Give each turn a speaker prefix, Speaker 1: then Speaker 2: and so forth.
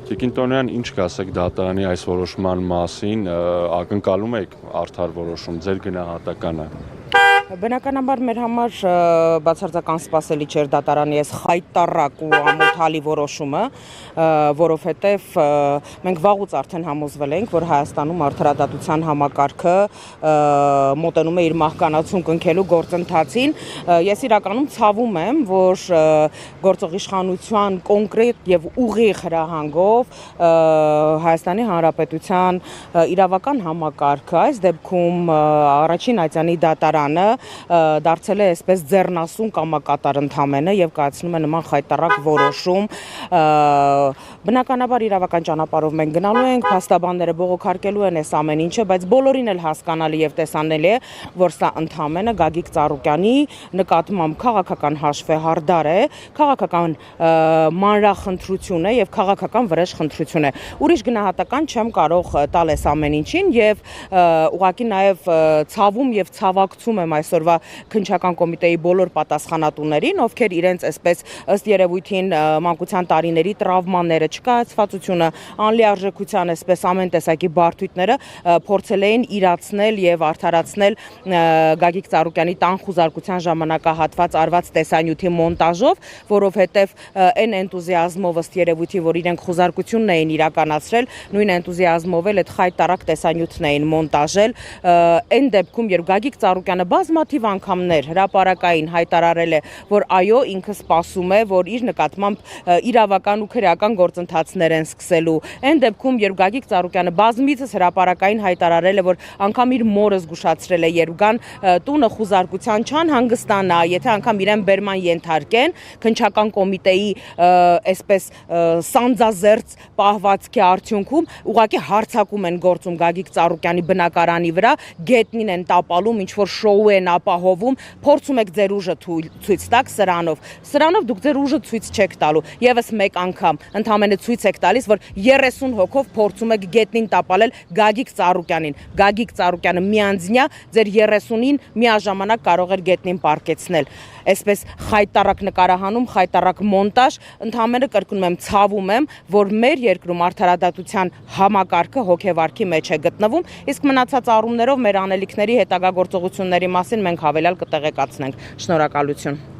Speaker 1: Տիկին Տոնյան, ինչ կասեք դատարանի այս որոշման մասին, ակնկալում եք արդար որոշում, ձեր գնահատականը։
Speaker 2: Բնականաբար մեր համար բացարձական սպասելի չէր դատարանի այս խայտառակ ու ամոթալի որոշումը, որովհետև մենք վաղուց արդեն համոզվել ենք, որ Հայաստանում արդարադատության համակարգը մոտենում է իր մահկանացուն կնքելու գործընթացին։ Ես իրականում ցավում եմ, որ գործող իշխանության կոնկրետ եւ ուղիղ հրահանգով Հայաստանի Հանրապետության իրավական համակարգը, այս դեպքում առաջին այցանի դատարանը դարձել է այսպես ձեռնասուն կամակատար ընդամենը եւ կայացնում է նման խայտառակ որոշում։ Բնականաբար իրավական ճանապարհով մենք գնալու ենք, փաստաբանները բողոքարկելու են այս ամեն ինչը, բայց բոլորին էլ հասկանալի եւ տեսանելի է, որ սա ընդամենը Գագիկ Ծառուկյանի նկատմամբ քաղաքական հաշվեհարդար է, քաղաքական մանրախնդրություն է եւ քաղաքական վրեժխնդրություն է։ Ուրիշ գնահատական չեմ կարող տալ այս ամեն ինչին եւ ուղղակի նաեւ ցավում եւ ցավակցում եմ այսօրվա քննչական կոմիտեի բոլոր պատասխանատուներին, ովքեր իրենց այսպես ըստ երևույթին մանկության տարիների տրավմաները, չկայացվածությունը, անլիարժեքության այսպես ամեն տեսակի բարդույթները փորձել էին իրացնել եւ արդարացնել Գագիկ Ծառուկյանի տան խուզարկության ժամանակահատված արված տեսանյութի մոնտաժով, որովհետեւ այն էնտուզիազմով ըստ երևույթի, որ իրենք խուզարկությունն էին իրականացրել, նույն էնտուզիազմով էլ այդ խայտառակ տեսանյութն էին մոնտաժել։ Այն դեպքում, երբ Գագիկ Ծառուկյանը բազմաթիվ անգամներ հրապարակային հայտարարել է, որ այո, ինքը սպասում է, որ իր նկատմամբ իրավական ու քրեական գործընթացներ են սկսելու։ Այն դեպքում, երբ Գագիկ Ծառուկյանը բազմիցս հրապարակային հայտարարել է, որ անգամ իր մորը զգուշացրել է, երբ գան տունը խուզարկության չանհանգստանա, եթե անգամ իրեն բերման ենթարկեն, քննչական կոմիտեի այսպես սանձազերծ պահվածքի արդյունքում ուղղակի հարձակում են գործում Գագիկ Ծառուկյանի բնակարանի վրա, գետնին են տապալում, ինչ որ շոու են ապահովում, փորձում եք ձեր ուժը ցույց տաք սրանով դուք ձեր ուժը ցույց չեք տալու։ Եվս մեկ անգամ ընդհանրապես ցույց եք տալիս, որ 30 հոգով փորձում եք գետնին տապալել Գագիկ Ծառուկյանին։ Գագիկ Ծառուկյանը միանձնյա ձեր 30-ին միաժամանակ կարող էր գետնին պարկեցնել։ Այսպես խայտառակ նկարահանում, խայտառակ մոնտաժ, ընդհանրապես կրկնում եմ, ցավում եմ, որ մեր երկրում արդարադատության համակարգը հոգեվարքի մեջ է գտնվում, իսկ մնացած առումներով մեր անելիքների հետագա գործողությունների մասին մենք հավելյալ կտեղեկացնենք։ Շնորհակալություն։